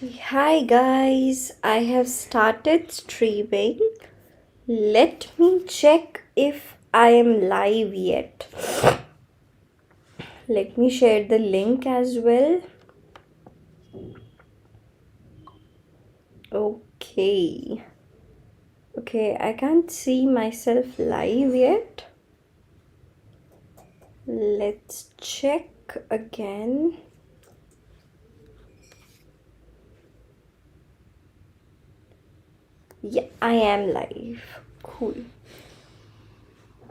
Hi guys, I have started streaming. Let me check if I am live yet. Let me share the link as well. Okay, I can't see myself live yet. Let's check again. Yeah, I am live. Cool.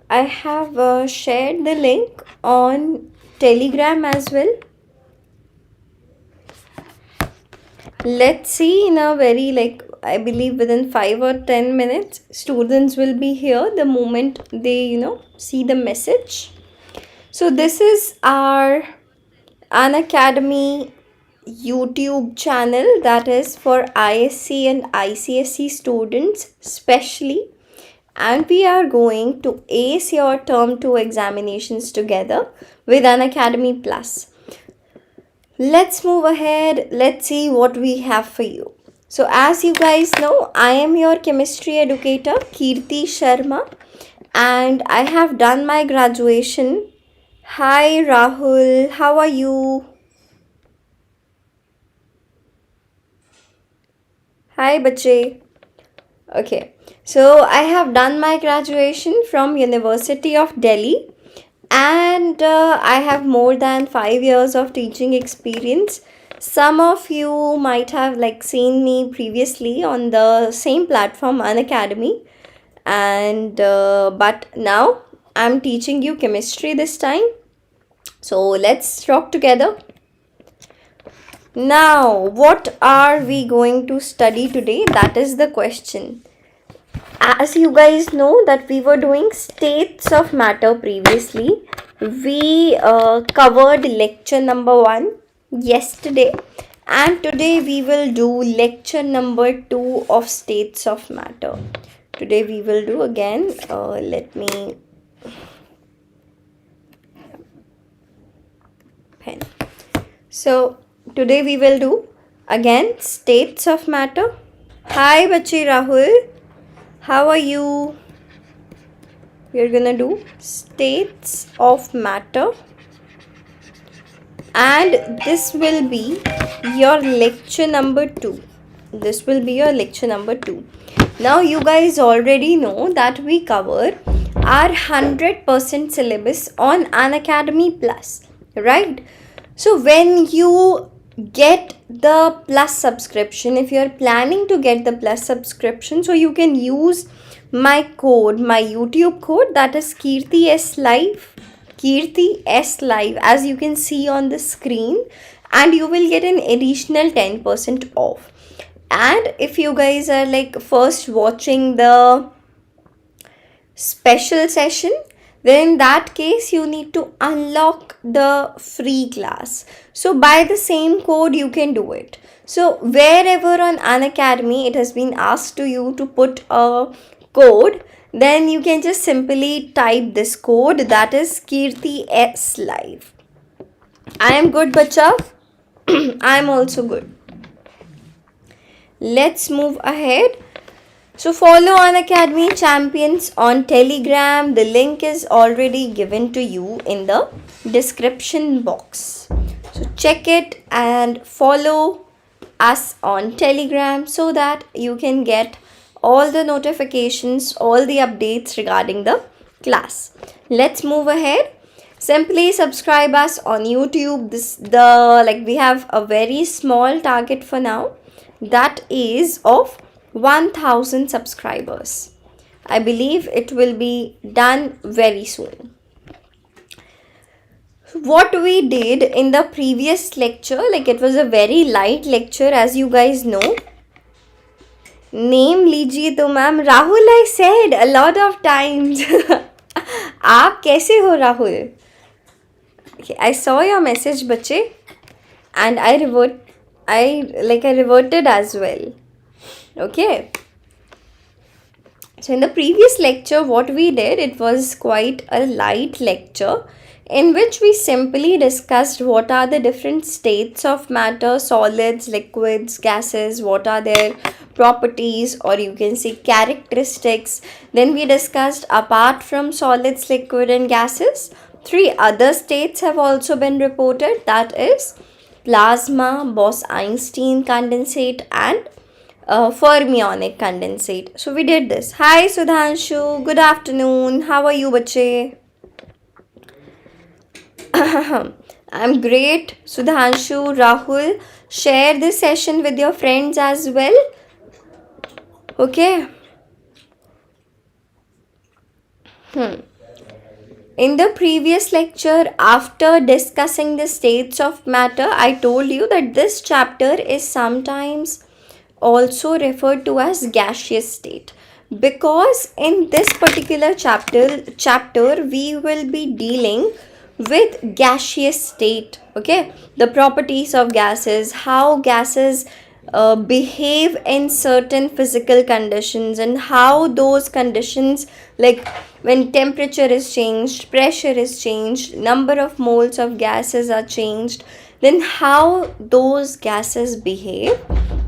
I have shared the link on Telegram as well. Let's see in a very I believe within 5 or 10 minutes students will be here the moment they see the message. So this is our Unacademy YouTube channel that is for ISC and ICSE students specially, and we are going to ace your term 2 examinations together with Unacademy Plus. Let's move ahead. Let's see what we have for you. So as you guys know, I am your chemistry educator, Kirti Sharma, and I have done my graduation. Hi Rahul, how are you? Hi bache. Okay, so I have done my graduation from University of Delhi, and I have more than 5 years of teaching experience. Some of you might have seen me previously on the same platform Unacademy, and but now I'm teaching you chemistry this time. So let's rock together. Now, what are we going to study today? That is the question. As you guys know that we were doing states of matter previously. We covered lecture number 1 yesterday, and today we will do lecture number 2 of states of matter. Today we will do again, let me pen. So today we will do again states of matter. Hi bachi Rahul, how are you? We are gonna do states of matter, and this will be your lecture number 2. This will be your lecture number 2. Now you guys already know that we cover our 100% syllabus on Unacademy Plus, right? So when you get the Plus subscription, if you are planning to get the Plus subscription, so you can use my code, my YouTube code, that is Kirti S Live, as you can see on the screen, and you will get an additional 10% off. And if you guys are first watching the special session, then in that case you need to unlock the free class. So by the same code you can do it. So wherever on Unacademy it has been asked to you to put a code, then you can just simply type this code, that is Kirti S Live. I am good bacha. I am also good. Let's move ahead. So follow Unacademy Champions on Telegram. The link is already given to you in the description box. So check it and follow us on Telegram so that you can get all the notifications, all the updates regarding the class. Let's move ahead. Simply subscribe us on YouTube. We have a very small target for now, that is of 1000 subscribers. I believe it will be done very soon. What we did in the previous lecture, it was a very light lecture, as you guys know. Name लीजिए तो ma'am. Rahul, I said a lot of times. आप कैसे हो Rahul? Okay, I saw your message बच्चे, and I reverted as well. Okay, so in the previous lecture what we did, it was quite a light lecture. in which we simply discussed what are the different states of matter, solids, liquids, gases, what are their properties, or you can say characteristics. Then we discussed, apart from solids, liquid and gases, 3 other states have also been reported, that is plasma, Bose-Einstein condensate and fermionic condensate. So we did this. Hi Sudhanshu, good afternoon. How are you, bache? I'm great. Sudhanshu, Rahul, share this session with your friends as well. Okay. In the previous lecture, after discussing the states of matter, I told you that this chapter is sometimes also referred to as gaseous state, because in this particular chapter we will be dealing with gaseous state. Okay, the properties of gases, how gases behave in certain physical conditions, and how those conditions, like when temperature is changed, pressure is changed, number of moles of gases are changed, then how those gases behave,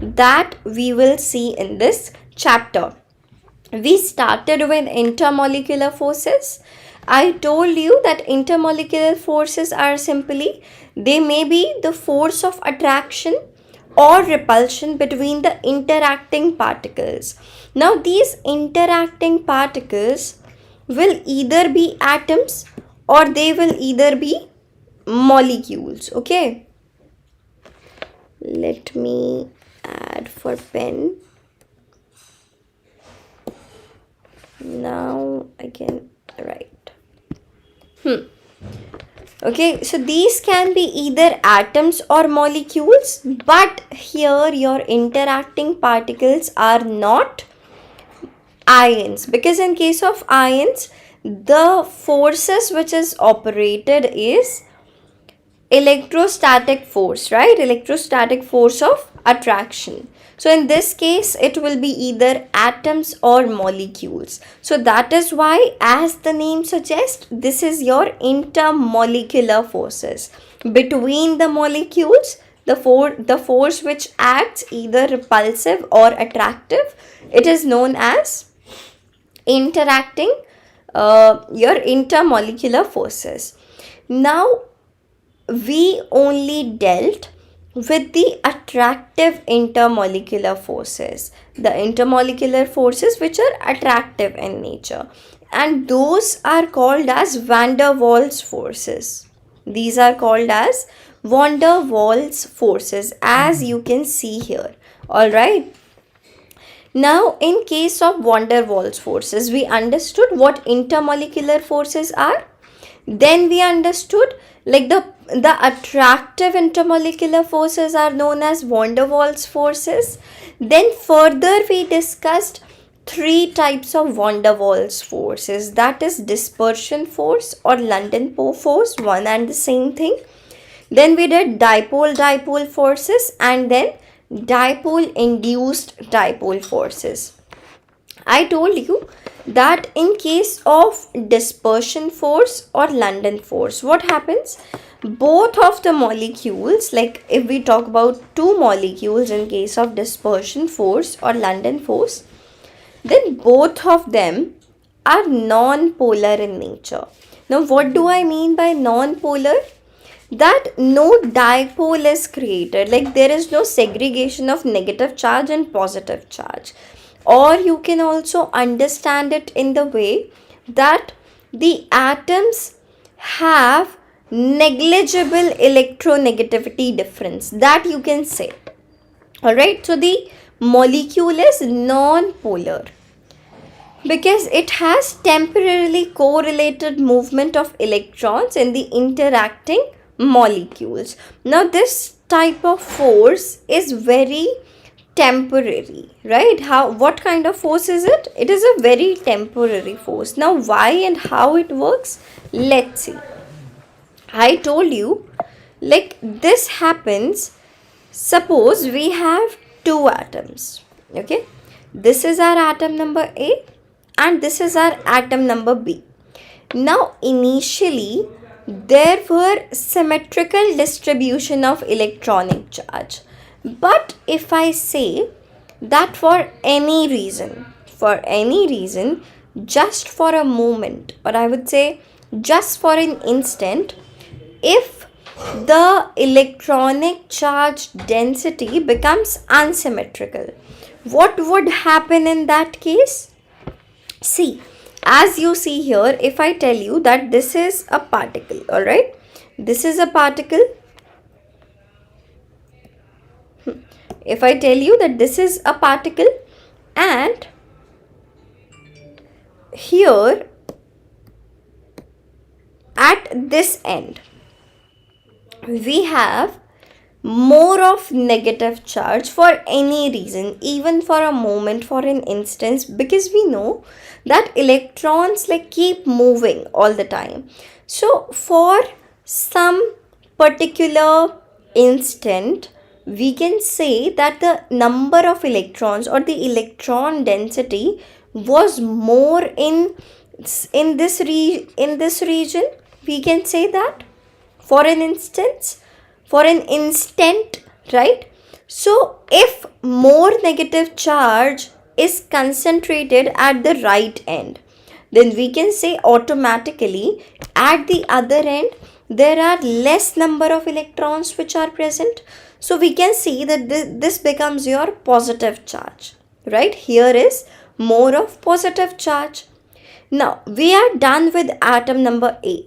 that we will see in this chapter. We started with intermolecular forces. I told you that intermolecular forces are simply, they may be the force of attraction or repulsion between the interacting particles. Now these interacting particles will either be atoms or they will either be molecules. Okay, let me add for pen. Now I can write. Okay, so these can be either atoms or molecules, but here your interacting particles are not ions, because in case of ions, the forces which is operated is electrostatic force, right? Electrostatic force of attraction. So in this case, it will be either atoms or molecules. So that is why, as the name suggests, this is your intermolecular forces. Between the molecules, the force which acts either repulsive or attractive, it is known as interacting, your intermolecular forces. Now, we only dealt with the attractive intermolecular forces, the intermolecular forces which are attractive in nature, and those are called as van der Waals forces. These are called as van der Waals forces, as you can see here. All right. Now, in case of van der Waals forces, we understood what intermolecular forces are. Then we understood, like the attractive intermolecular forces are known as van der Waals forces. Then further we discussed 3 types of van der Waals forces, that is dispersion force or London force, one and the same thing. Then we did dipole-dipole forces, and then dipole-induced dipole forces. I told you that in case of dispersion force or London force, what happens? Both of the molecules, like if we talk about 2 molecules in case of dispersion force or London force, then both of them are non-polar in nature. Now what do I mean by non-polar? That no dipole is created, like there is no segregation of negative charge and positive charge. Or you can also understand it in the way that the atoms have negligible electronegativity difference, that you can say. Alright, so the molecule is non-polar because it has temporarily correlated movement of electrons in the interacting molecules. Now this type of force is very temporary, right? What kind of force is it? It is a very temporary force. Now why and how it works? Let's see. I told you, like this happens, suppose we have 2 atoms. Okay, this is our atom number A and this is our atom number B. Now initially there were symmetrical distribution of electronic charge. But if I say that for any reason, just for a moment, or I would say just for an instant, if the electronic charge density becomes unsymmetrical, what would happen in that case? See, as you see here, if I tell you that this is a particle, alright, this is a particle. If I tell you that this is a particle, and here at this end we have more of negative charge for any reason, even for a moment, for an instance, because we know that electrons keep moving all the time. So for some particular instant, we can say that the number of electrons or the electron density was more in this region. We can say that for an instant, right? So if more negative charge is concentrated at the right end, then we can say automatically at the other end there are less number of electrons which are present. So we can see that this becomes your positive charge, right? Here is more of positive charge. Now we are done with atom number A.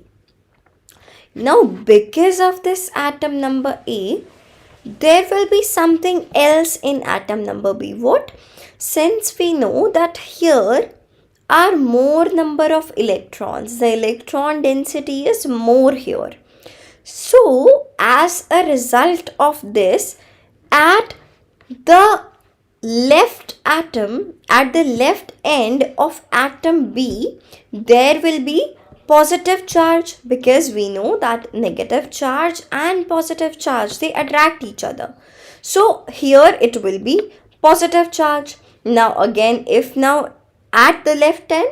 Now because of this atom number A, there will be something else in atom number B. What? Since we know that here are more number of electrons, the electron density is more here. So as a result of this, at the left atom, at the left end of atom B, there will be positive charge, because we know that negative charge and positive charge, they attract each other. So here it will be positive charge. Now again, if now at the left end,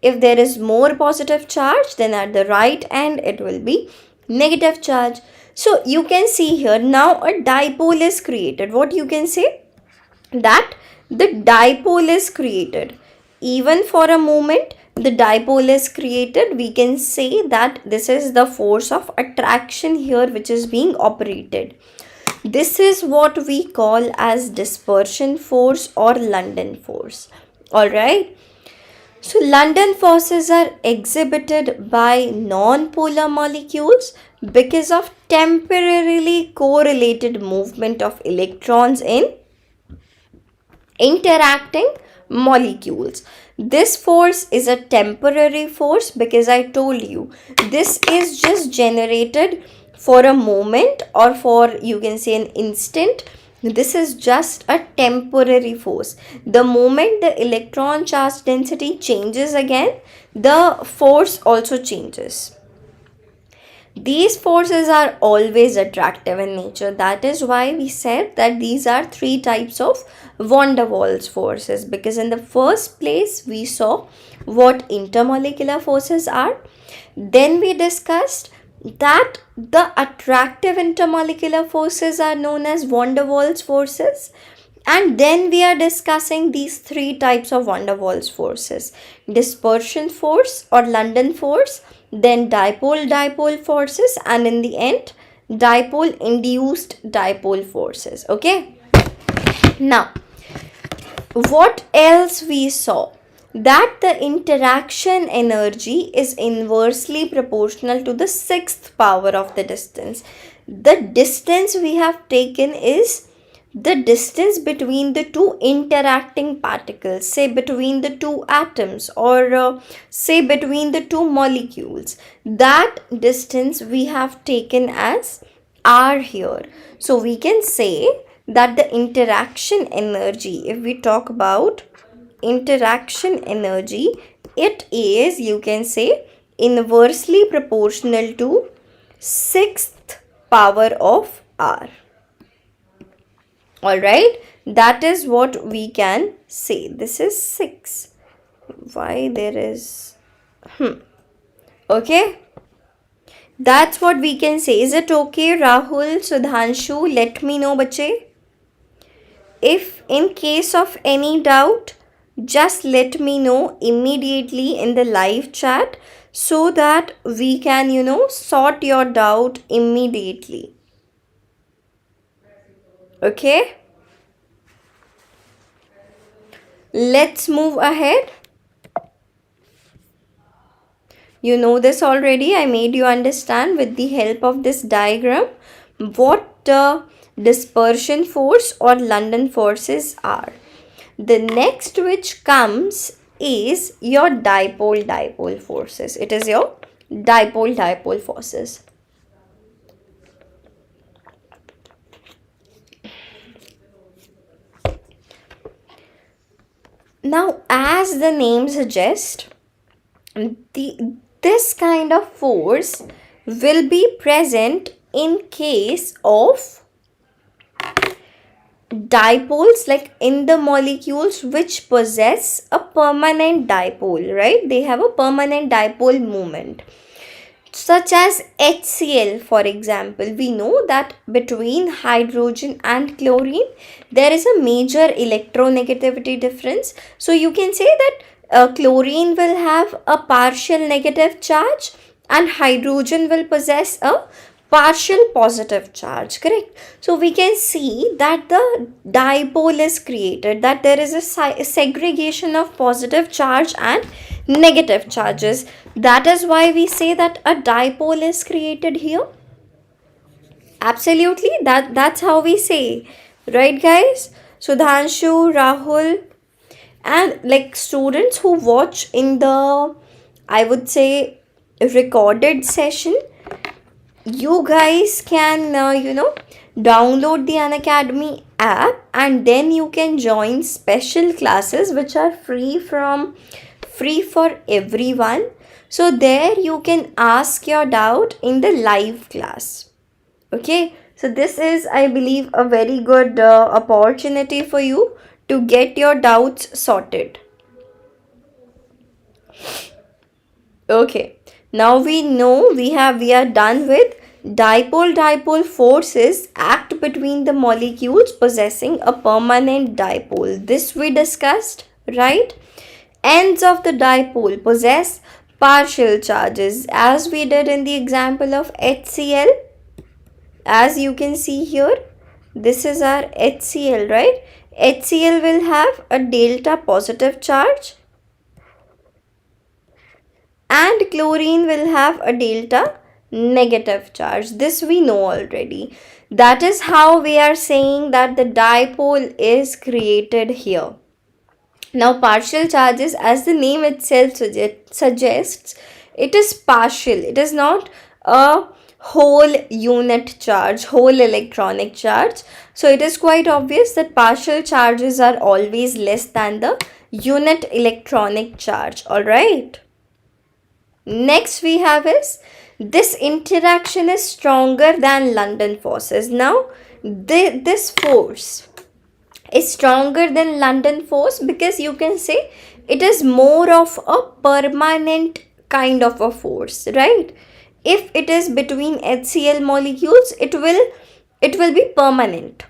if there is more positive charge, then at the right end it will be negative charge. So you can see here now a dipole is created. What you can say? That the dipole is created. Even for a moment the dipole is created, we can say that this is the force of attraction here which is being operated. This is what we call as dispersion force or London force. Alright. So London forces are exhibited by non-polar molecules because of temporarily correlated movement of electrons in interacting molecules. This force is a temporary force because I told you this is just generated for a moment or for, you can say, an instant. This is just a temporary force. The moment the electron charge density changes again, the force also changes. These forces are always attractive in nature. That is why we said that these are three types of van der Waals forces, because in the first place we saw what intermolecular forces are. Then we discussed that the attractive intermolecular forces are known as van der Waals forces. And then we are discussing these three types of van der Waals forces: dispersion force or London force, then dipole-dipole forces, and in the end dipole-induced dipole forces. Okay. Now what else we saw? That the interaction energy is inversely proportional to the sixth power of the distance. The distance we have taken is the distance between the two interacting particles, say between the two atoms, or say between the two molecules. That distance we have taken as r here. So we can say that the interaction energy, if we talk about interaction energy, it is, you can say, inversely proportional to sixth power of r. Alright, that is what we can say. This is 6. Why there is okay. That's what we can say. Is it okay, Rahul, Sudhanshu? Let me know, bache. If in case of any doubt, just let me know immediately in the live chat so that we can, sort your doubt immediately. Okay? Let's move ahead. You know this already. I made you understand with the help of this diagram what dispersion force or London forces are. The next which comes is your dipole-dipole forces. It is your dipole-dipole forces. Now, as the name suggests, this kind of force will be present in case of dipoles, like in the molecules which possess a permanent dipole, right? They have a permanent dipole moment. Such as HCl, for example. We know that between hydrogen and chlorine, there is a major electronegativity difference. So you can say that chlorine will have a partial negative charge and hydrogen will possess a partial positive charge, correct? So we can see that the dipole is created, that there is a segregation of positive charge and negative charges. That is why we say that a dipole is created here. Absolutely, that's how we say, right guys? Sudhanshu, Rahul, and like students who watch in the, I would say, recorded session, you guys can download the Unacademy app and then you can join special classes which are free for everyone. So there you can ask your doubt in the live class. Okay, so this is, I believe, a very good opportunity for you to get your doubts sorted. Okay, now we know we are done with dipole-dipole forces act between the molecules possessing a permanent dipole. This we discussed, right? Ends of the dipole possess partial charges, as we did in the example of HCl. As you can see here, this is our HCl, right? HCl will have a delta positive charge and chlorine will have a delta negative charge. This we know already. That is how we are saying that the dipole is created here. Now, partial charges, as the name itself suggests, it is partial. It is not a whole unit charge, whole electronic charge. So it is quite obvious that partial charges are always less than the unit electronic charge. All right. Next we have is, this interaction is stronger than London forces. Now, this force is stronger than London force because you can say it is more of a permanent kind of a force, right? If it is between HCl molecules, it will be permanent.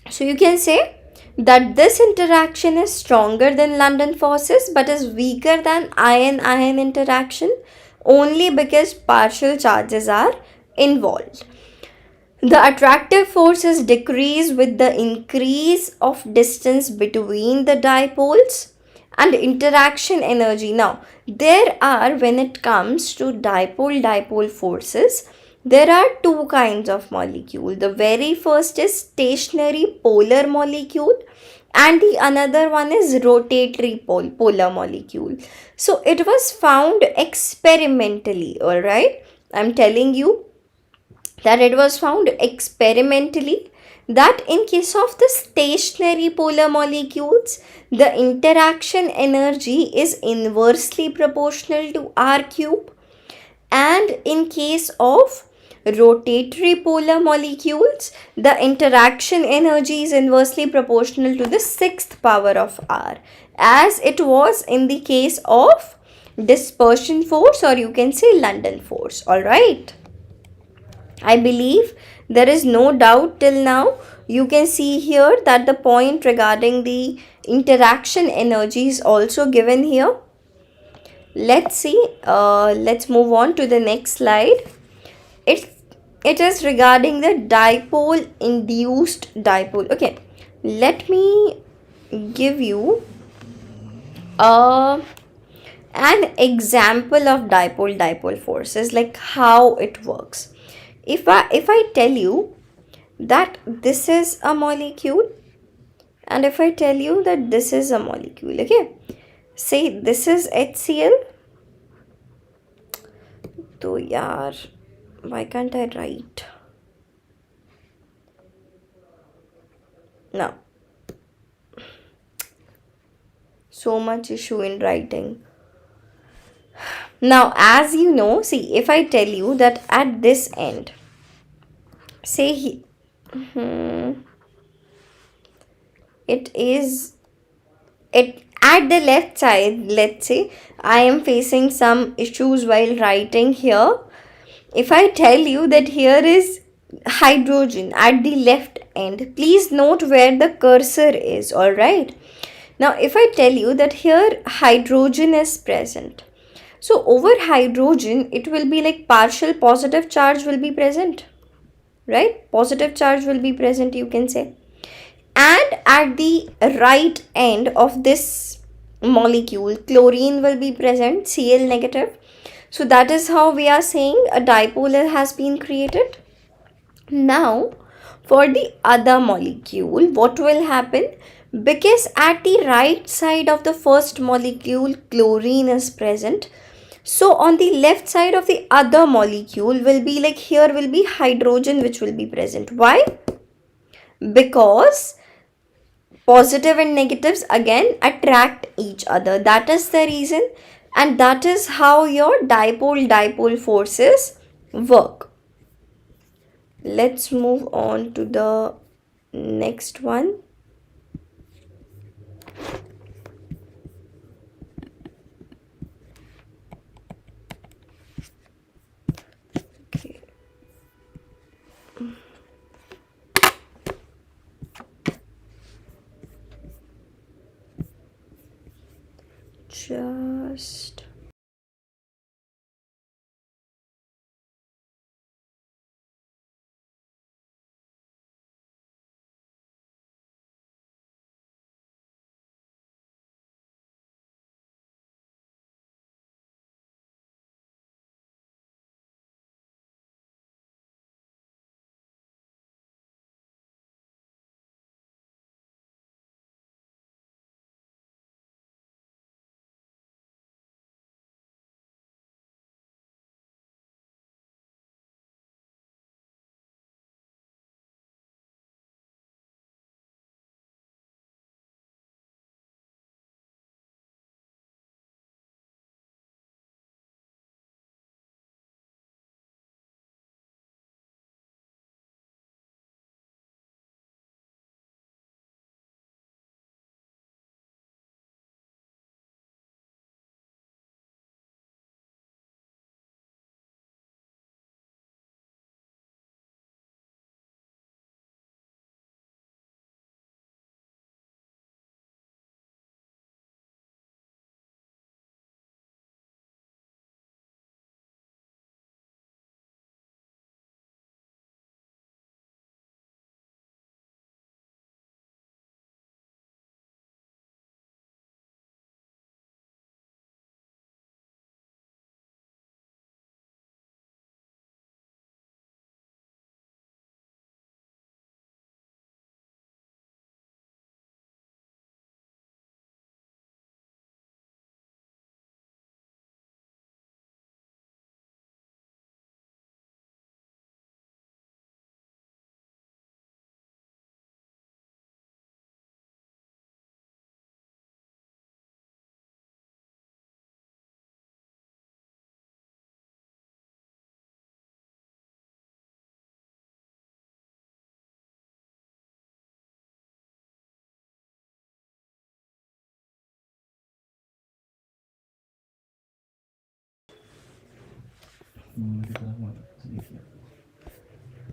So you can say that this interaction is stronger than London forces but is weaker than ion-ion interaction only because partial charges are involved. The attractive forces decrease with the increase of distance between the dipoles and interaction energy. Now, there are, when it comes to dipole-dipole forces, there are two kinds of molecule. The very first is stationary polar molecule and the another one is rotatory polar molecule. So, it was found experimentally, alright? I'm telling you that it was found experimentally that in case of the stationary polar molecules, the interaction energy is inversely proportional to R cube, and in case of rotatory polar molecules, the interaction energy is inversely proportional to the 6th power of R, as it was in the case of dispersion force, or you can say London force. All right. I believe there is no doubt till now. You can see here that the point regarding the interaction energy is also given here. Let's see. Let's move on to the next slide. It it is regarding the dipole induced dipole. Okay, let me give you uh, an example of dipole dipole forces, like how it works. If I tell you that this is a molecule, and if I tell you that this is a molecule, okay, say this is HCl. तो यार, why can't I write? Now, so much issue in writing. Now, as you know, see, if I tell you that at this end, say it is it at the left side, let's say I am facing some issues while writing here. If I tell you that here is hydrogen at the left end, please note where the cursor is. All right. Now, if I tell you that here hydrogen is present, so over hydrogen, it will be like partial positive charge will be present, right? Positive charge will be present, you can say. And at the right end of this molecule, chlorine will be present, Cl negative. So that is how we are saying a dipole has been created. Now, for the other molecule, what will happen? Because at the right side of the first molecule, chlorine is present. So on the left side of the other molecule will be like, here will be hydrogen which will be present. Why? Because positive and negatives again attract each other. That is the reason, and that is how your dipole dipole forces work. Let's move on to the next one. Okay. Just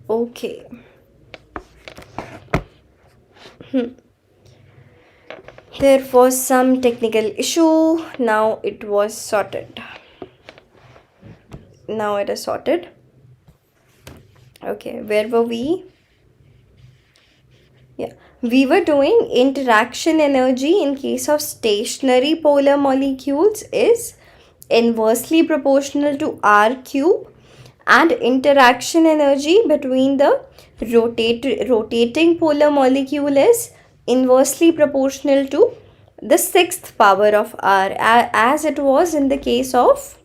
Okay. There was some technical issue. Now it was sorted. Now it is sorted. Okay, where were we? Yeah, we were doing interaction energy in case of stationary polar molecules is inversely proportional to R cube, and interaction energy between the rotating polar molecule is inversely proportional to the sixth power of R, as it was in the case of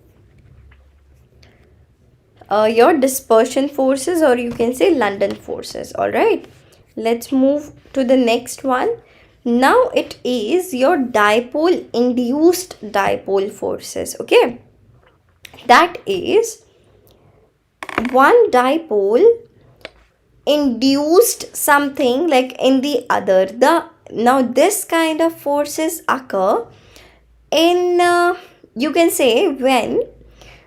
your dispersion forces, or you can say London forces. All right, let's move to the next one. Now it is your dipole induced dipole forces. Okay, that is one dipole induced something like in the other. Now this kind of forces occur in you can say when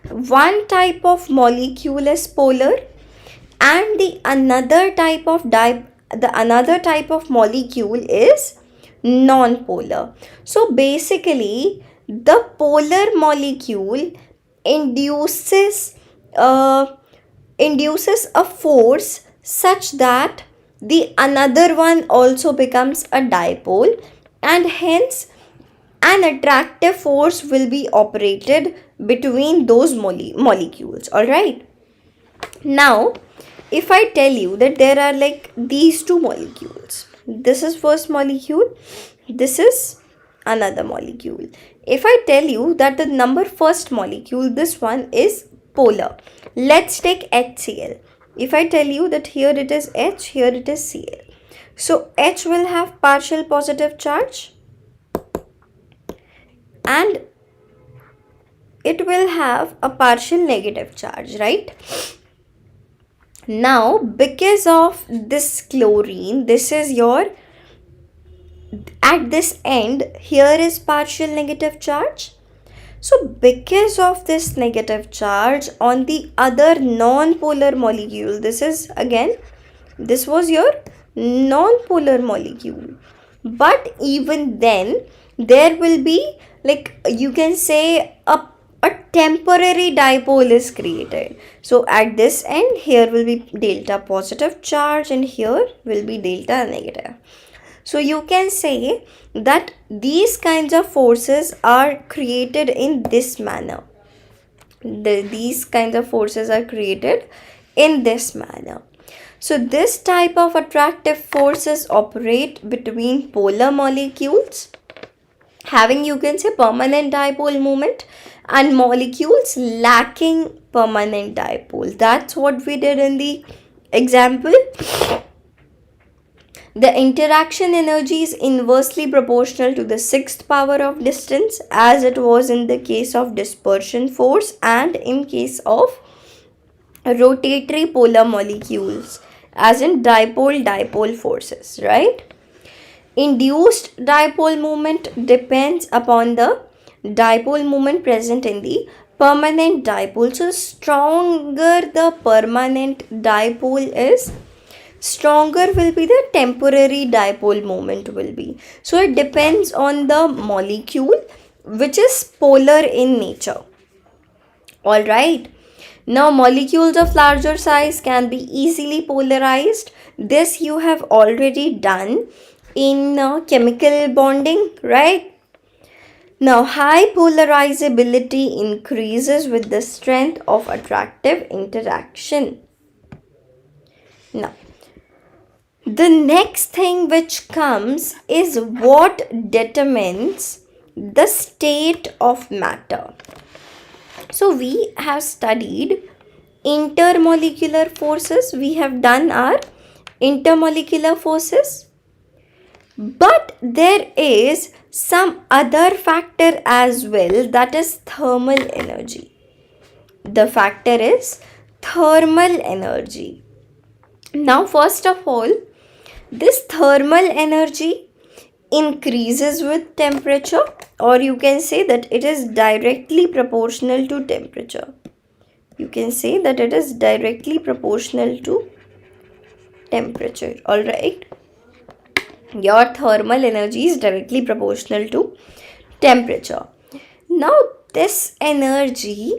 one type of molecule is polar and the another type of molecule is non-polar. So basically the polar molecule induces a force such that the another one also becomes a dipole, and hence an attractive force will be operated between those molecules. All right, now if I tell you that there are like these two molecules, this is first molecule, this is another molecule. If I tell you that the number first molecule, this one is polar, let's take HCl. If I tell you that here it is H, here it is Cl, so H will have partial positive charge and it will have a partial negative charge, right? Now because of this chlorine, this is your, at this end here is partial negative charge. So because of this negative charge on the other non-polar molecule, this is again, this was your non-polar molecule, but even then there will be, like you can say, a temporary dipole is created. So at this end here will be delta positive charge and here will be delta negative. So you can say that these kinds of forces are created in this manner. These kinds of forces are created in this manner. So this type of attractive forces operate between polar molecules having, you can say, permanent dipole moment and molecules lacking permanent dipole. That's what we did in the example. The interaction energy is inversely proportional to the sixth power of distance, as it was in the case of dispersion force and in case of rotatory polar molecules, as in dipole-dipole forces, right? Induced dipole moment depends upon the dipole moment present in the permanent dipole. So stronger the permanent dipole is, stronger will be the temporary dipole moment will be. So it depends on the molecule which is polar in nature. All right, now molecules of larger size can be easily polarized. This you have already done in chemical bonding, right? Now high polarizability increases with the strength of attractive interaction. Now the next thing which comes is what determines the state of matter. So we have studied intermolecular forces, we have done our intermolecular forces, but there is some other factor as well, that is thermal energy. The factor is thermal energy. Now first of all, this thermal energy increases with temperature, or you can say that it is directly proportional to temperature. you can say that it is directly proportional to temperature. All right, your thermal energy is directly proportional to temperature. Now this energy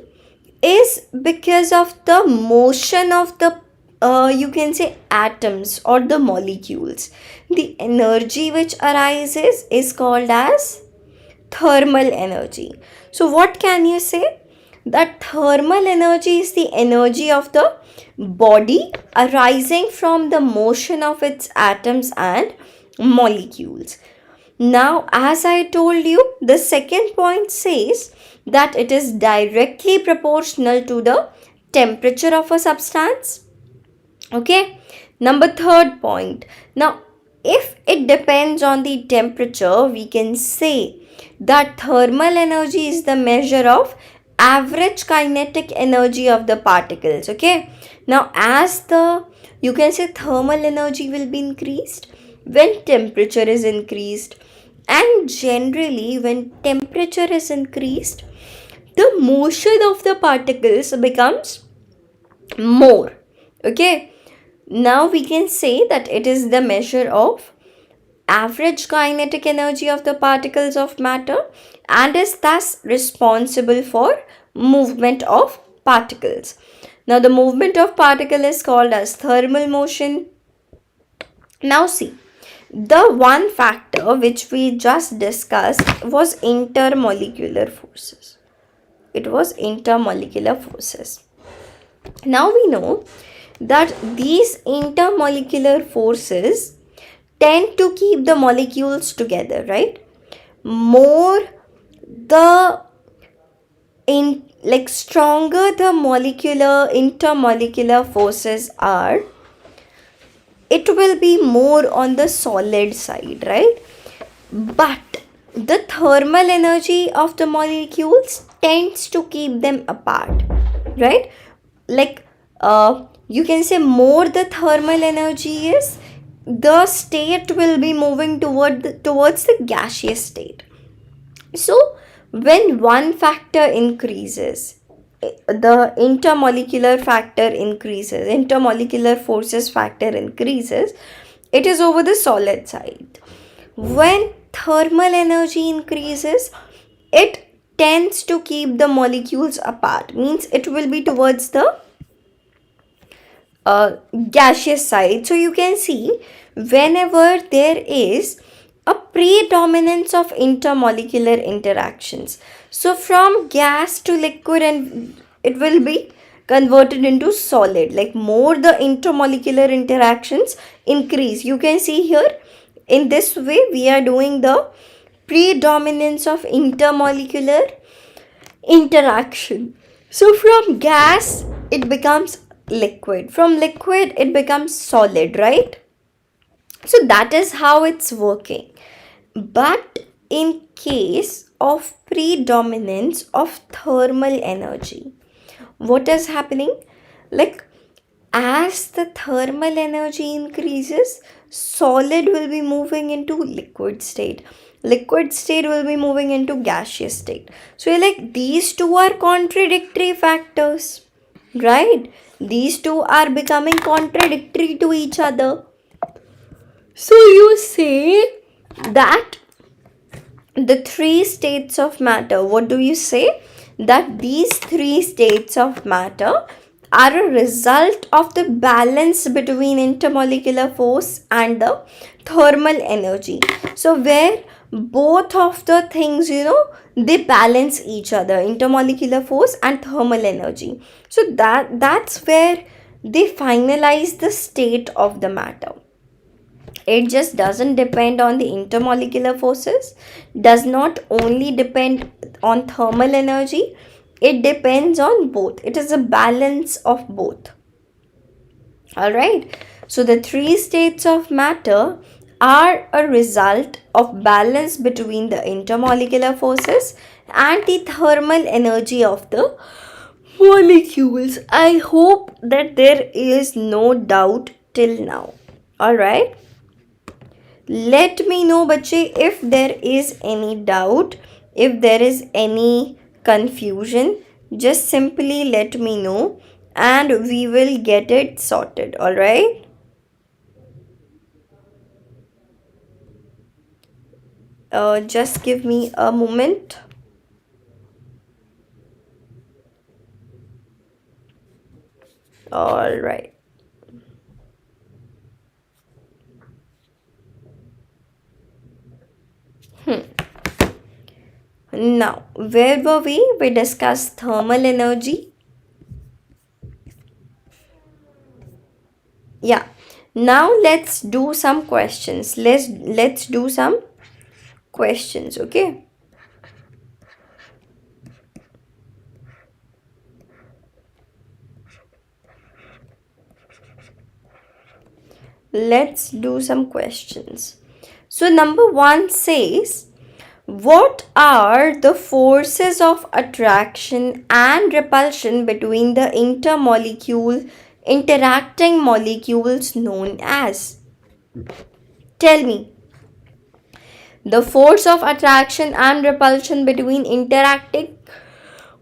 is because of the motion of the you can say atoms or the molecules. The energy which arises is called as thermal energy. So what can you say? That thermal energy is the energy of the body arising from the motion of its atoms and molecules. Now, as I told you, the second point says that it is directly proportional to the temperature of a substance. Okay. Number third point. Now, if it depends on the temperature, we can say that thermal energy is the measure of average kinetic energy of the particles. Okay. Now, as the, you can say, thermal energy will be increased when temperature is increased, and generally when temperature is increased, the motion of the particles becomes more. Okay, now we can say that it is the measure of average kinetic energy of the particles of matter and is thus responsible for movement of particles. Now the movement of particle is called as thermal motion. Now see, the one factor which we just discussed was intermolecular forces. It was intermolecular forces. Now we know that these intermolecular forces tend to keep the molecules together, right? More the stronger the intermolecular forces are, it will be more on the solid side, right? But the thermal energy of the molecules tends to keep them apart, right? You can say more the thermal energy is, the state will be moving towards the gaseous state. So when one factor increases, the intermolecular factor increases, intermolecular forces factor increases, it is over the solid side. When thermal energy increases, it tends to keep the molecules apart, means it will be towards the gaseous side. So you can see, whenever there is a predominance of intermolecular interactions, so from gas to liquid, and it will be converted into solid, like more the intermolecular interactions increase. You can see here, in this way we are doing the predominance of intermolecular interaction. So from gas it becomes liquid, from liquid it becomes solid, right? So that is how it's working. But in case of predominance of thermal energy, what is happening? Like, as the thermal energy increases, solid will be moving into liquid state, liquid state will be moving into gaseous state. So like these two are contradictory factors, right? These two are becoming contradictory to each other. So you say that the three states of matter, what do you say? That these three states of matter are a result of the balance between intermolecular force and the thermal energy. So where both of the things, they balance each other, intermolecular force and thermal energy. So that's where they finalize the state of the matter. It just doesn't depend on the intermolecular forces, does not only depend on thermal energy, it depends on both. It is a balance of both. Alright, so the three states of matter are a result of balance between the intermolecular forces and the thermal energy of the molecules. I hope that there is no doubt till now. Alright, let me know, bache, if there is any doubt, if there is any confusion, Just simply let me know and we will get it sorted. Alright? Just give me a moment. Alright. Now, where were we? We discussed thermal energy. Yeah. Now let's do some questions. Let's do some questions, okay? Let's do some questions. So number 1 says, what are the forces of attraction and repulsion between the intermolecule interacting molecules known as? Tell me. The force of attraction and repulsion between interacting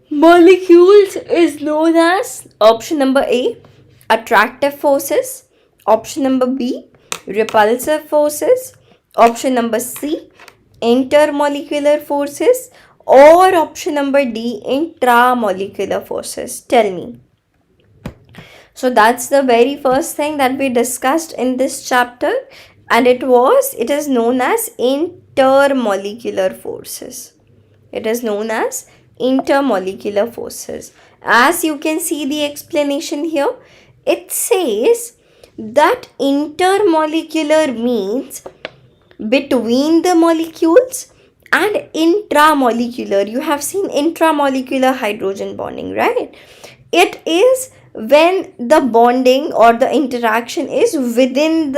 molecules is known as option number A, attractive forces, option number B, repulsive forces, option number C, intermolecular forces, or option number D, intramolecular forces. Tell me. So that's the very first thing that we discussed in this chapter, and it is known as intermolecular forces. It is known as intermolecular forces. As you can see the explanation here, it says that intermolecular means between the molecules, and intramolecular, you have seen intramolecular hydrogen bonding, right? It is when the bonding or the interaction is within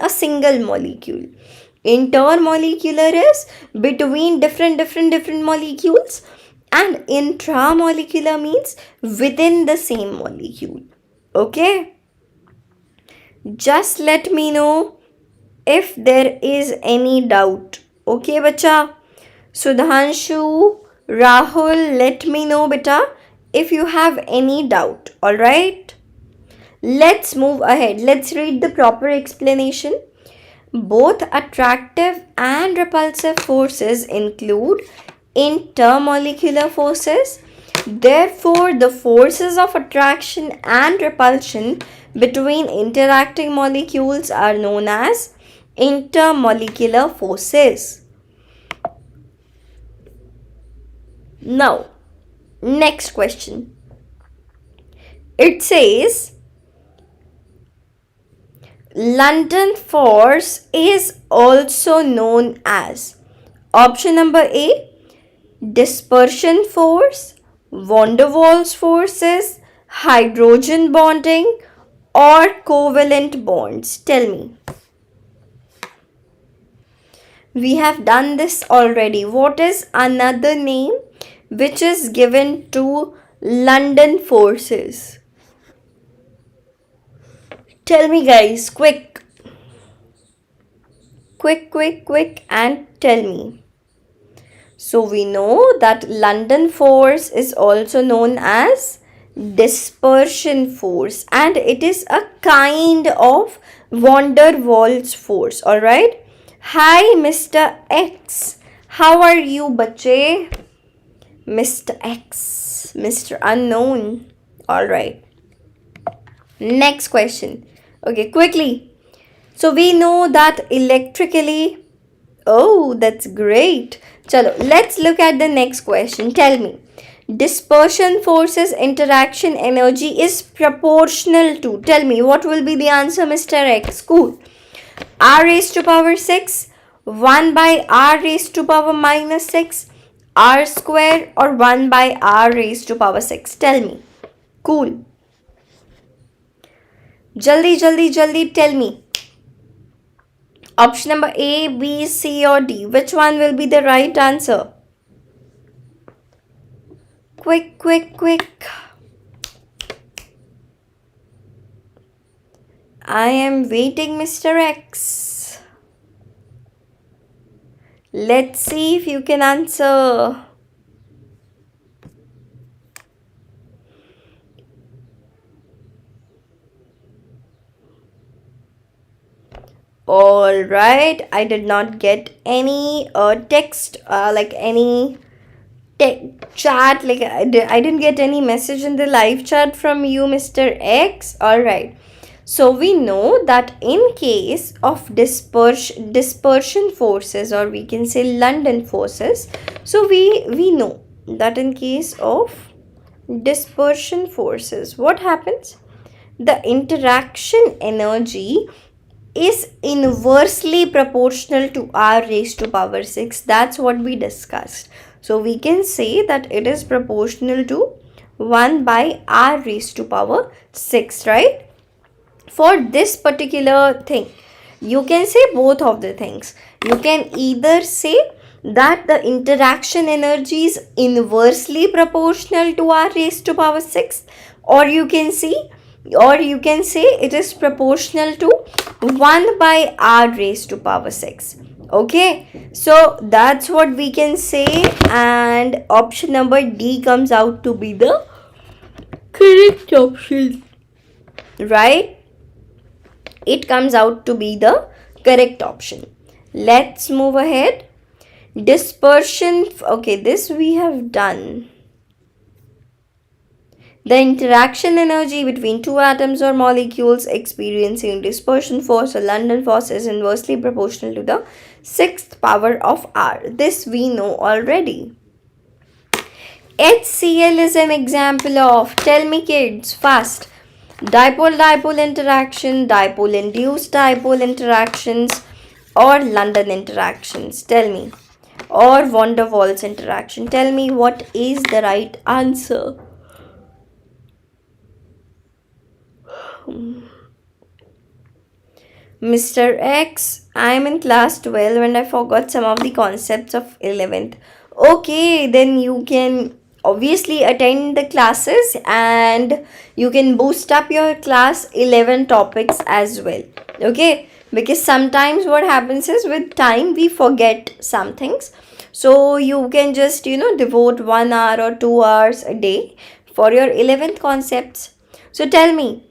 a single molecule. Intermolecular is between different molecules, and intramolecular means within the same molecule. Okay, just let me know if there is any doubt. Okay, bacha. Sudhanshu, Rahul, let me know, beta, if you have any doubt. Alright? Let's move ahead. Let's read the proper explanation. Both attractive and repulsive forces include intermolecular forces. Therefore, the forces of attraction and repulsion between interacting molecules are known as intermolecular forces. Now, next question. It says, London force is also known as option number A, dispersion force, van der Waals forces, hydrogen bonding, or covalent bonds. Tell me. We have done this already. What is another name which is given to London forces? Tell me, guys, quick, and tell me. So we know that London force is also known as dispersion force, and it is a kind of van der Waals force. Alright. Hi, Mr. X. How are you, bache? Mr. X, Mr. Unknown. Alright. Next question. Okay, quickly. So we know that electrically. Oh, that's great. Chalo, let's look at the next question. Tell me. Dispersion forces interaction energy is proportional to. Tell me, what will be the answer, Mr. X? Cool. R raised to power 6, 1 by R raised to power minus 6, R square, or 1 by R raised to power 6. Tell me. Cool. Jaldi, tell me. Option number A, B, C, or D. Which one will be the right answer? Quick. I am waiting, Mr. X. Let's see if you can answer. All right, I did not get any text, like any chat, like I didn't get any message in the live chat from you, Mr. X. All right. So we know that in case of dispersion forces, or we can say London forces, so we know that in case of dispersion forces, what happens? The interaction energy is inversely proportional to r raised to power 6. That's what we discussed. So we can say that it is proportional to 1 by r raised to power 6, right? For this particular thing, you can say both of the things. You can either say that the interaction energy is inversely proportional to r raised to power 6, or you can see, or you can say it is proportional to 1 by r raised to power 6. Okay, so that's what we can say, and option number D comes out to be the correct option, right? It comes out to be the correct option. Let's move ahead. Dispersion, okay, this we have done. The interaction energy between two atoms or molecules experiencing dispersion force or London force is inversely proportional to the 6th power of r. This we know already. HCl is an example of, tell me kids, fast. Dipole-dipole interaction, dipole-induced dipole interactions, or London interactions. Tell me. Or van der Waals interaction. Tell me what is the right answer. Mr. X, I am in class 12 and I forgot some of the concepts of 11th. Okay, then you can obviously attend the classes and you can boost up your class 11 topics as well. Okay, because sometimes what happens is with time we forget some things. So you can just, devote 1 hour or 2 hours a day for your 11th concepts. So tell me,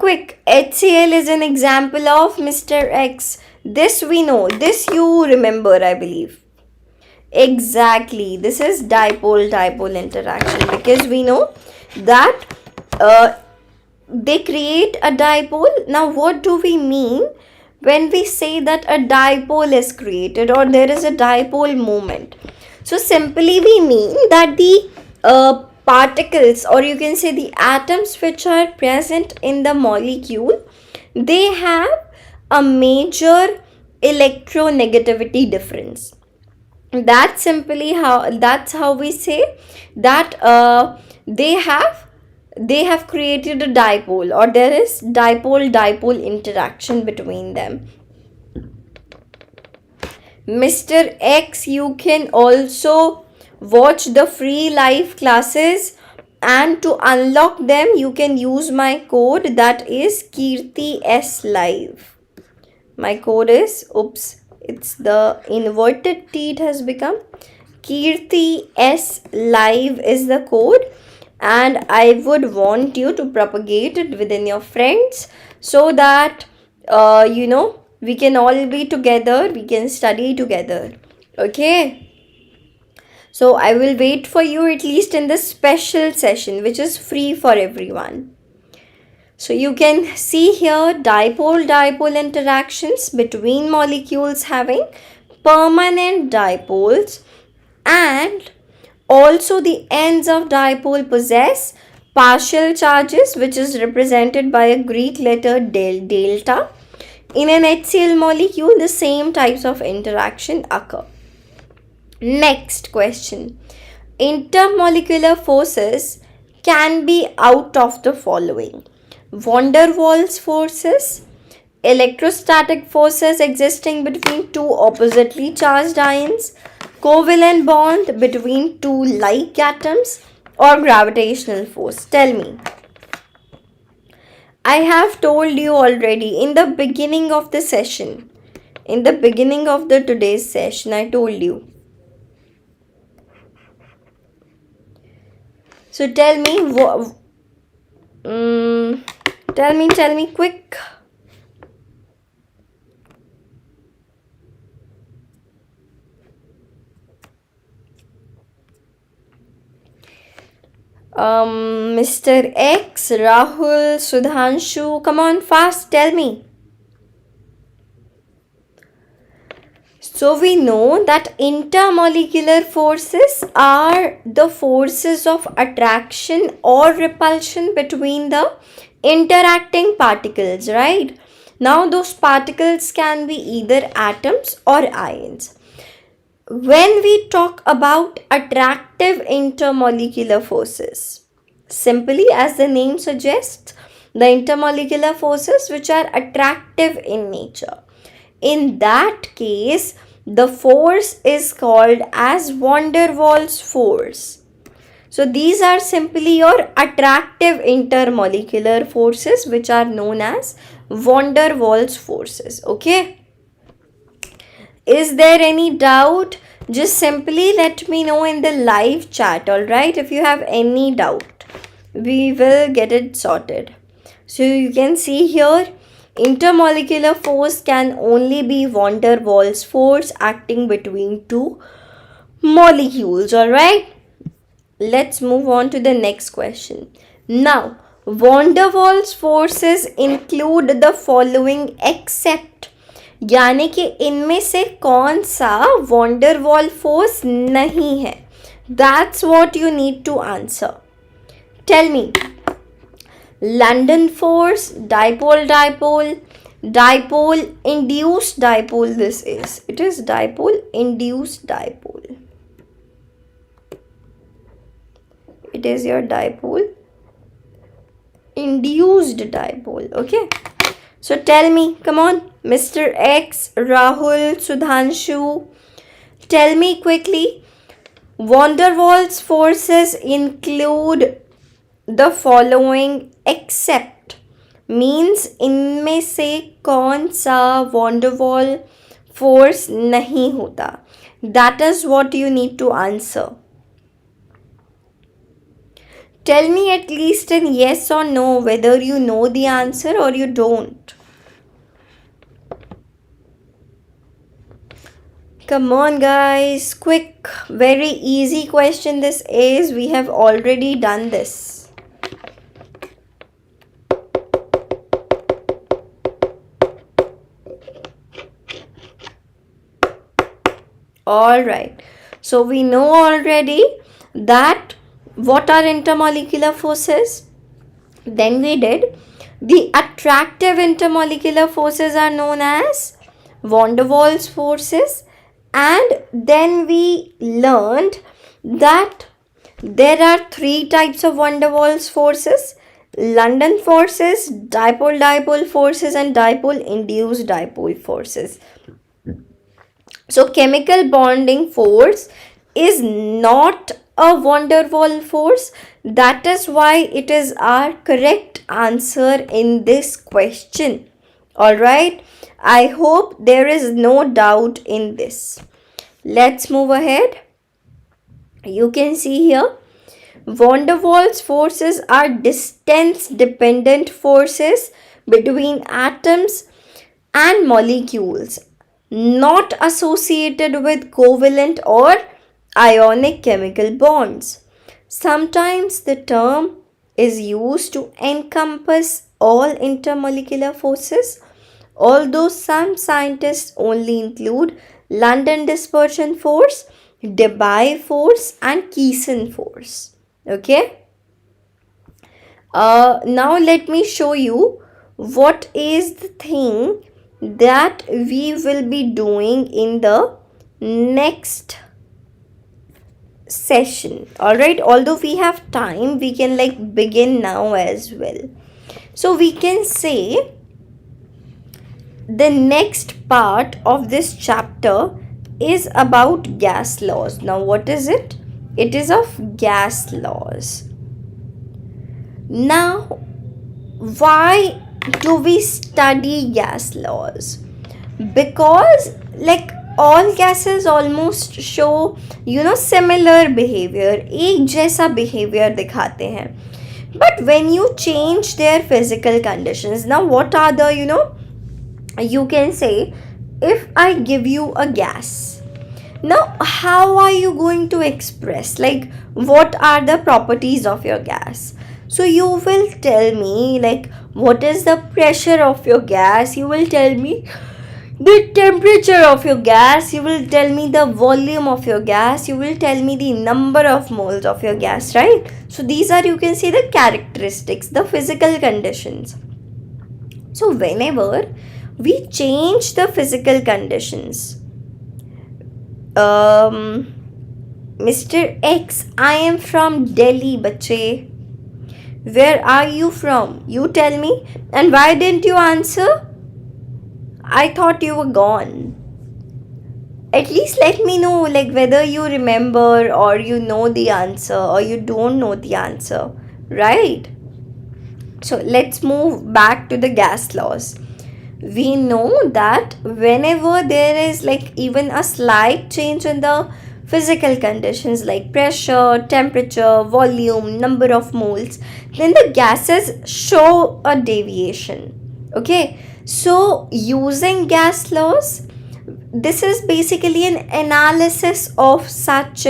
quick, HCl is an example of, Mr. X. This we know. This you remember, I believe. Exactly. This is dipole-dipole interaction, because we know that they create a dipole. Now, what do we mean when we say that a dipole is created or there is a dipole moment? So, simply we mean that the particles, or you can say the atoms which are present in the molecule, they have a major electronegativity difference. That's how we say that they have created a dipole, or there is dipole-dipole interaction between them. Mr. X, you can also watch the free live classes, and to unlock them you can use my code, that is Kirti S Live. My code is, it's the inverted T, it has become Kirti S Live is the code, and I would want you to propagate it within your friends so that we can all be together, we can study together. Okay, so I will wait for you at least in this special session which is free for everyone. So you can see here dipole-dipole interactions between molecules having permanent dipoles, and also the ends of dipole possess partial charges, which is represented by a Greek letter delta. In an HCl molecule, the same types of interaction occur. Next question. Intermolecular forces can be out of the following: van der Waals forces, electrostatic forces existing between two oppositely charged ions, covalent bond between two like atoms, or gravitational force. Tell me. I have told you already in the beginning of the session, in the beginning of the today's session, I told you. So tell me, tell me quick. Mr. X, Rahul, Sudhanshu, come on fast, tell me. So we know that intermolecular forces are the forces of attraction or repulsion between the interacting particles, right? Now those particles can be either atoms or ions. When we talk about attractive intermolecular forces, simply as the name suggests, the intermolecular forces which are attractive in nature. In that case, the force is called as van der Waals force. So these are simply your attractive intermolecular forces which are known as van der Waals forces. Okay. Is there any doubt? Just simply let me know in the live chat, alright? If you have any doubt, we will get it sorted. So you can see here, intermolecular force can only be van der Waals force acting between two molecules, alright? Let's move on to the next question. Now, van der Waals forces include the following except, यानी कि इनमें से कौन सा van der Waals force नहीं है? That's what you need to answer. Tell me. London force, dipole-dipole, dipole-induced dipole this is. It is dipole-induced dipole. It is your dipole-induced dipole. Okay. So tell me, come on, Mr. X, Rahul, Sudhanshu, tell me quickly. Van der Waals forces include the following except, means इनमें से कौन सा van der Waals force नहीं होता. That is what you need to answer. Tell me at least in yes or no whether you know the answer or you don't. Come on guys, quick, very easy question this is. We have already done this. Alright, so we know already that what are intermolecular forces? Then we did. The attractive intermolecular forces are known as van der Waals forces. And then we learned that there are three types of van der Waals forces: London forces, dipole-dipole forces, and dipole-induced dipole forces. So chemical bonding force is not a van der Waals force. That is why it is our correct answer in this question. Alright, I hope there is no doubt in this. Let's move ahead. You can see here, van der Waals forces are distance dependent forces between atoms and molecules, not associated with covalent or ionic chemical bonds. Sometimes the term is used to encompass all intermolecular forces, although some scientists only include London dispersion force, Debye force, and Keeson force. Okay. Now let me show you what is the thing that we will be doing in the next session. Alright, although we have time, we can begin now as well. So we can say the next part of this chapter is about gas laws. Now what is it? It is of gas laws. Now why do we study gas laws? Because all gases almost show similar behavior, एक जैसा behavior दिखाते हैं. But when you change their physical conditions, now what are the you can say, if I give you a gas, Now, how are you going to express? Like, what are the properties of your gas? So, you will tell me, like, what is the pressure of your gas? You will tell me the temperature of your gas. You will tell me the volume of your gas. You will tell me the number of moles of your gas, right? So, these are, you can say, the characteristics, the physical conditions. So, whenever we change the physical conditions, Mr. X, I am from Delhi, bache. Where are you from? You tell me. And why didn't you answer? I thought you were gone. At least let me know, like, whether you remember or you know the answer or you don't know the answer, right? So let's move back to the gas laws. We know that whenever there is like even a slight change in the physical conditions like pressure, temperature, volume, number of moles, then the gases show a deviation. Okay, so using gas laws, this is basically an analysis of such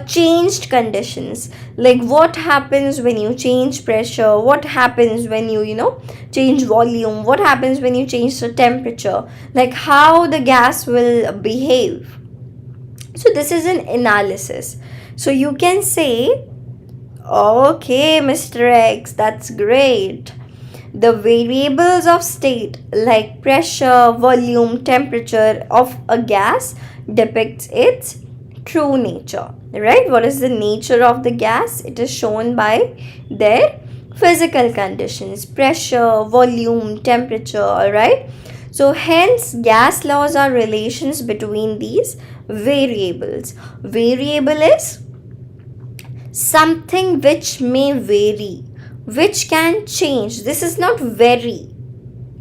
changed conditions, like what happens when you change pressure, what happens when you change volume, what happens when you change the temperature, like how the gas will behave. So this is an analysis. So you can say, okay, Mr. X, that's great. The variables of state like pressure, volume, temperature of a gas depicts its true nature, right? What is the nature of the gas? It is shown by their physical conditions, pressure, volume, temperature, all right? So hence gas laws are relations between these variables. Variable is something which may vary, which can change. This is not very.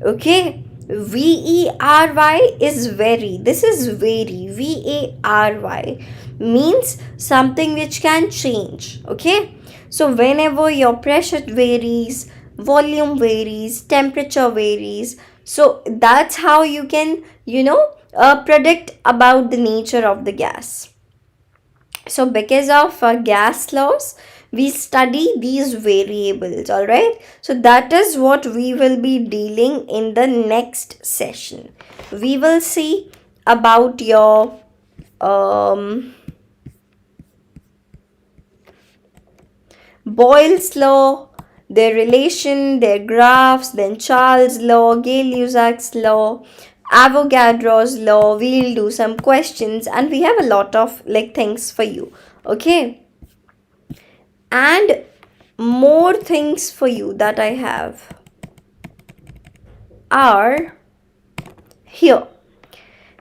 Okay, VERY is vary. This is vary. VARY means something which can change. Okay, so whenever your pressure varies, volume varies, temperature varies, so that's how you can predict about the nature of the gas. So because of gas laws, we study these variables, all right? So that is what we will be dealing in the next session. We will see about your Boyle's law, their relation, their graphs, then Charles' law, Gay-Lussac's law, Avogadro's law. We'll do some questions and we have a lot of like things for you. Okay, and more things for you that I have are here.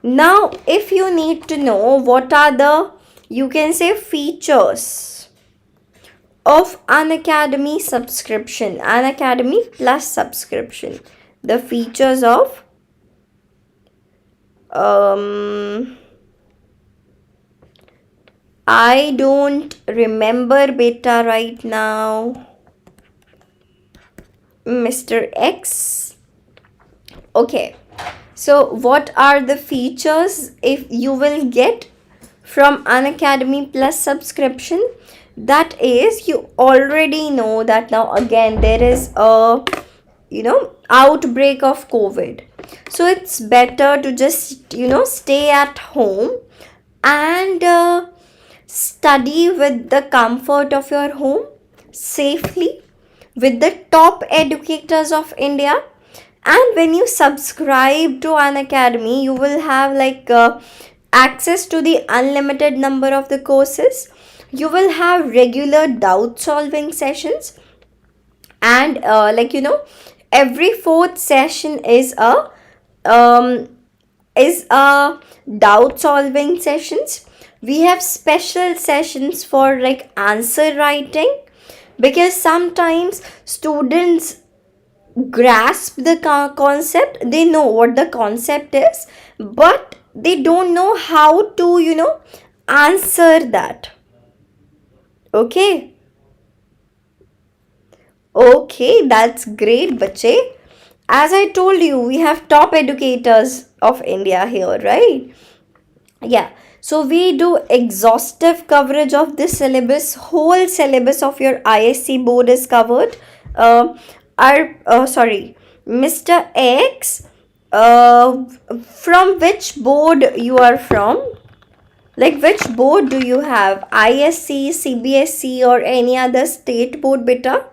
Now if you need to know what are the, you can say, features of Unacademy subscription, Unacademy Plus subscription, the features of I don't remember beta right now, Mr. X. Okay, so what are the features if you will get from Unacademy Plus subscription? That is, you already know that now again there is a outbreak of COVID, so it's better to just stay at home and study with the comfort of your home, safely, with the top educators of India. And when you subscribe to Unacademy, you will have access to the unlimited number of the courses. You will have regular doubt solving sessions, and every fourth session is a doubt solving sessions. We have special sessions for like answer writing, because sometimes students grasp the concept, they know what the concept is, but they don't know how to answer that. Okay, that's great, bache. As I told you, we have top educators of India here, right? Yeah, so we do exhaustive coverage of this syllabus. Whole syllabus of your ISC board is covered. uh, Sorry, Mr. X, uh, from which board you are from, like which board do you have? ISC, CBSE or any other state board, beta?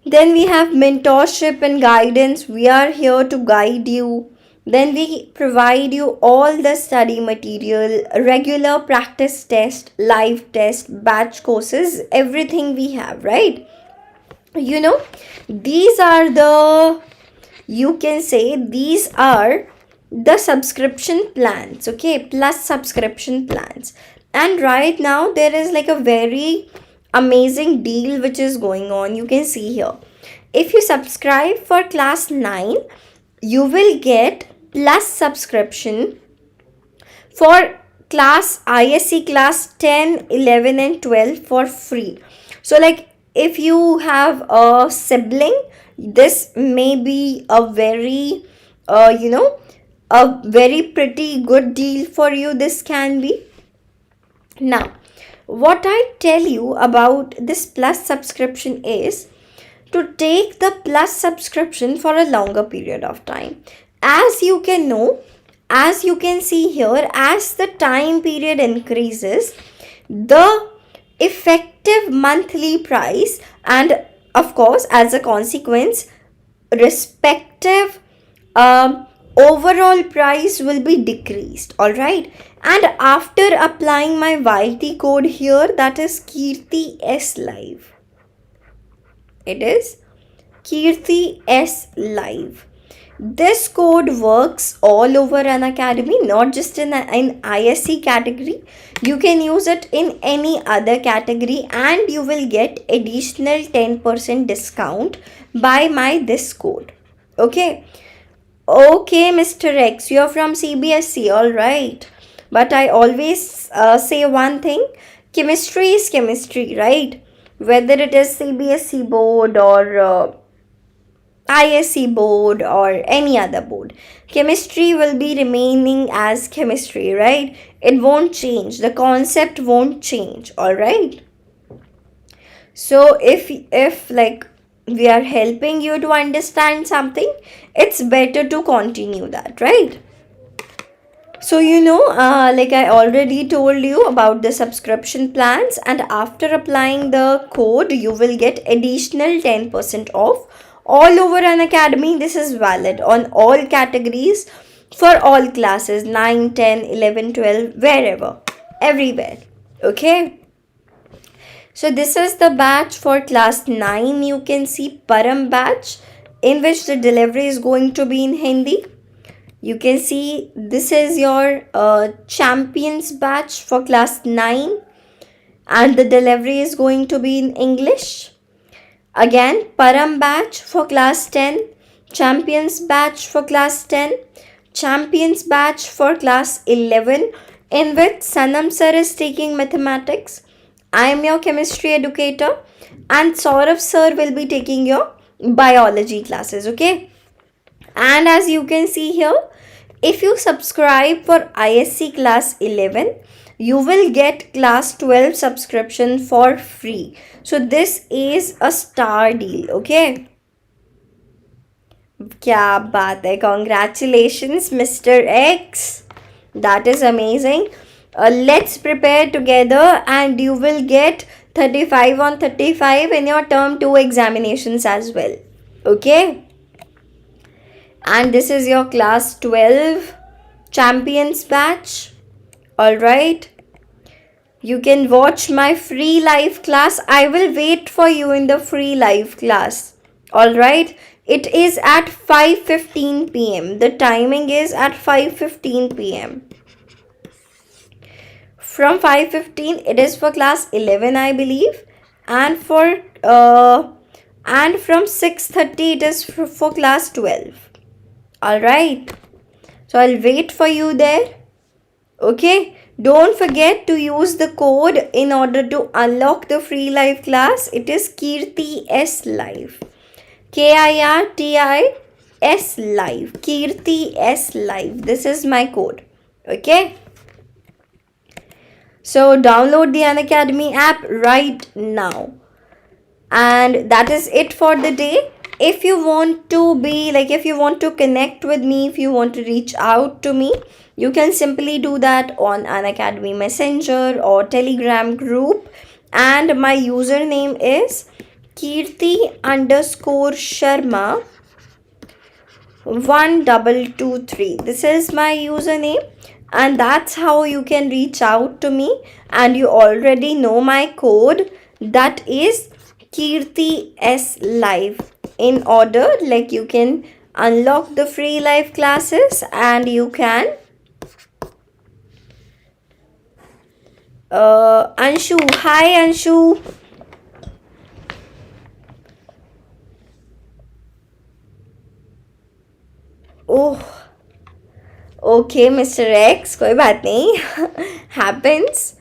Then we have mentorship and guidance. We are here to guide you. Then we provide you all the study material, regular practice test, live test, batch courses, everything we have, right? You know, these are the, you can say these are the subscription plans, okay, plus subscription plans. And right now there is like a very amazing deal which is going on. You can see here, if you subscribe for class 9, you will get plus subscription for class ISC class 10, 11 and 12 for free. So like if you have a sibling, this may be a very a very pretty good deal for you. This can be. Now what I tell you about this plus subscription is to take the plus subscription for a longer period of time. As you can know, as you can see here, as the time period increases, the effective monthly price, and of course as a consequence, respective overall price will be decreased. All right, and after applying my YT code here, that is Kirti S Live, it is Kirti S Live. This code works all over Unacademy, not just in ISC category. You can use it in any other category and you will get additional 10% discount by my this code. Okay. Okay, Mr. X, you're from CBSE, alright. But I always say one thing, chemistry is chemistry, right? Whether it is CBSE board or ISC board or any other board, chemistry will be remaining as chemistry, right? It won't change. The concept won't change, all right? So if like we are helping you to understand something, it's better to continue that, right? So like I already told you about the subscription plans, and after applying the code you will get additional 10% off all over Unacademy. This is valid on all categories for all classes 9, 10, 11, 12, wherever, everywhere. Okay, so this is the batch for class 9. You can see Param batch, in which the delivery is going to be in Hindi. You can see this is your champions batch for class 9 and the delivery is going to be in English. Again, Param batch for class 10, champions batch for class 10, champions batch for class 11, in which Sanam sir is taking mathematics. I am your chemistry educator and Saurabh sir will be taking your biology classes, okay? And as you can see here, if you subscribe for ISC class 11, you will get class 12 subscription for free. So this is a star deal, okay? Kya baat hai? Congratulations, Mr. X. That is amazing. Let's prepare together and you will get 35 on 35 in your term 2 examinations as well. Okay? And this is your class 12 champions batch. Alright. You can watch my free live class. I will wait for you in the free live class. Alright. It is at 5:15 p.m. The timing is at 5:15 p.m. From 5:15 it is for class 11, I believe. And from 6:30 it is for class 12. Alright. So I'll wait for you there. Okay. Don't forget to use the code in order to unlock the free live class. It is Kirti S Live. KIRTI S Live. Kirti S Live. This is my code. Okay. So download the Unacademy app right now. And that is it for the day. If you want to be like, if you want to connect with me, if you want to reach out to me, you can simply do that on Unacademy Messenger or Telegram group. And my username is Kirti_Sharma 1223. This is my username, and that's how you can reach out to me. And you already know my code, that is Kirti S Live. In order, like, you can unlock the free live classes, and you can Anshu, hi Anshu. Oh, okay, Mr. X, कोई बात नहीं. Happens.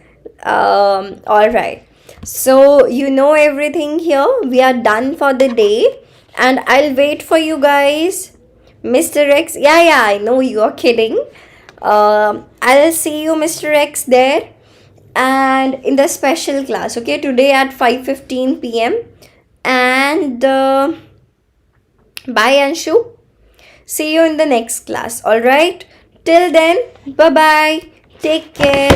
All right. So you know everything here. We are done for the day, and I'll wait for you guys. Mr. X, yeah, I know you are kidding. I'll see you, Mr. X, there, and in the special class. Okay, today at 5:15 p.m. And bye, Anshu. See you in the next class. All right. Till then, bye bye. Take care.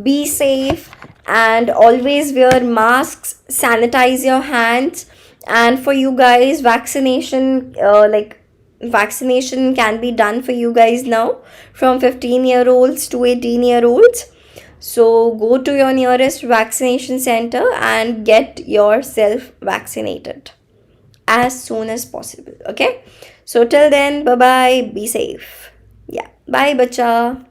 Be safe. And always wear masks. Sanitize your hands. And for you guys, vaccination, vaccination can be done for you guys now from 15-year-olds to 18-year-olds. So go to your nearest vaccination center and get yourself vaccinated as soon as possible. Okay. So till then, bye bye. Be safe. Yeah. Bye, bacha.